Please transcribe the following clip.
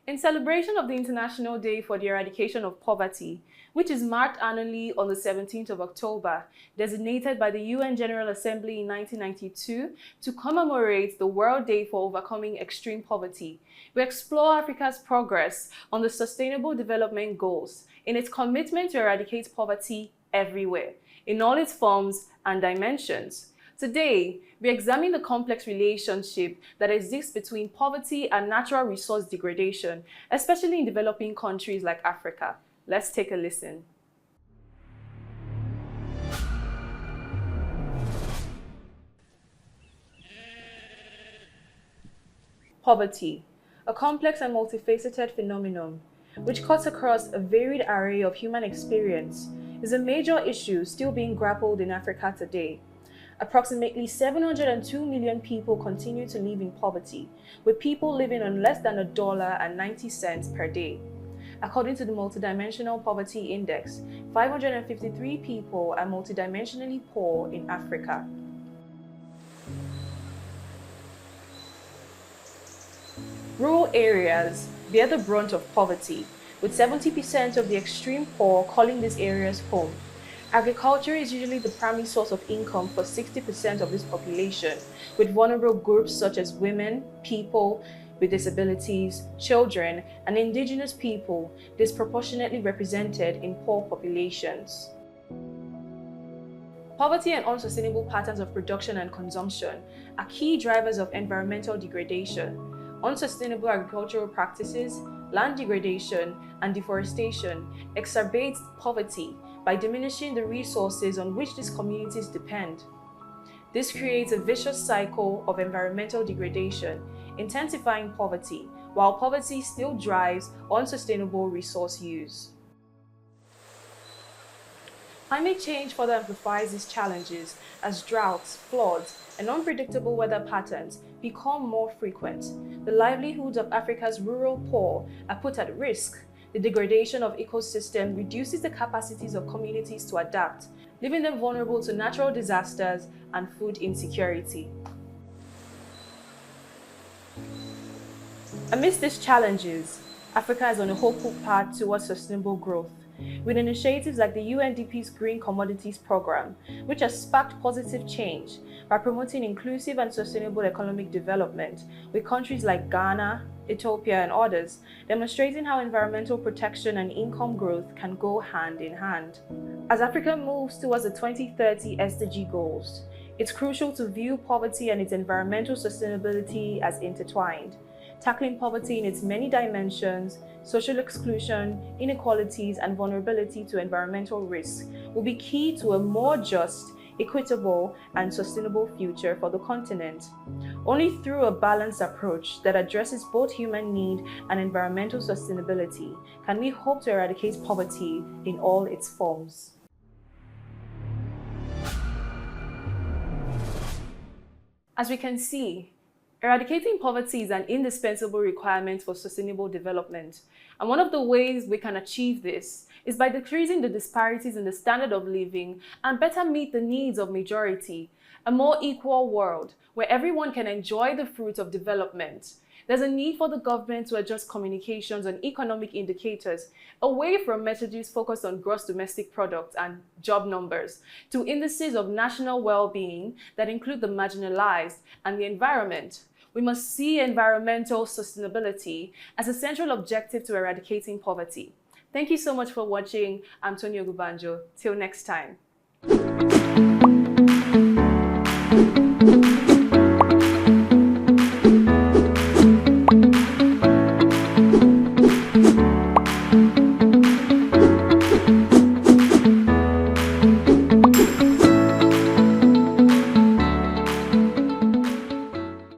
In celebration of the International Day for the Eradication of Poverty, which is marked annually on the 17th of October, designated by the UN General Assembly in 1992 to commemorate the World Day for Overcoming Extreme Poverty, we explore Africa's progress on the Sustainable Development Goals in its commitment to eradicate poverty everywhere, in all its forms and dimensions. Today, we examine the complex relationship that exists between poverty and natural resource degradation, especially in developing countries like Africa. Let's take a listen. Poverty, a complex and multifaceted phenomenon which cuts across a varied array of human experience, is a major issue still being grappled in Africa today. Approximately 702 million people continue to live in poverty, with people living on less than $1.90 per day. According to the Multidimensional Poverty Index, 553 people are multidimensionally poor in Africa. Rural areas bear the brunt of poverty, with 70% of the extreme poor calling these areas home. Agriculture is usually the primary source of income for 60% of this population, with vulnerable groups such as women, people with disabilities, children, and indigenous people disproportionately represented in poor populations. Poverty and unsustainable patterns of production and consumption are key drivers of environmental degradation. Unsustainable agricultural practices, land degradation, and deforestation exacerbate poverty by diminishing the resources on which these communities depend. This creates a vicious cycle of environmental degradation, intensifying poverty, while poverty still drives unsustainable resource use. Climate change further amplifies these challenges as droughts, floods, and unpredictable weather patterns become more frequent. The livelihoods of Africa's rural poor are put at risk. The degradation of ecosystems reduces the capacities of communities to adapt, leaving them vulnerable to natural disasters and food insecurity. Amidst these challenges, Africa is on a hopeful path towards sustainable growth, with initiatives like the UNDP's Green Commodities Program, which has sparked positive change by promoting inclusive and sustainable economic development with countries like Ghana, Ethiopia, and others, demonstrating how environmental protection and income growth can go hand in hand. As Africa moves towards the 2030 SDG goals, it's crucial to view poverty and its environmental sustainability as intertwined. Tackling poverty in its many dimensions, social exclusion, inequalities, and vulnerability to environmental risks will be key to a more just, equitable, and sustainable future for the continent. Only through a balanced approach that addresses both human need and environmental sustainability can we hope to eradicate poverty in all its forms. As we can see, eradicating poverty is an indispensable requirement for sustainable development, and one of the ways we can achieve this is by decreasing the disparities in the standard of living and better meet the needs of majority, a more equal world where everyone can enjoy the fruits of development. There's a need for the government to adjust communications and economic indicators away from messages focused on gross domestic product and job numbers to indices of national well-being that include the marginalized and the environment. We must see environmental sustainability as a central objective to eradicating poverty. Thank you so much for watching. I'm Tony Ogubanjo. Till next time.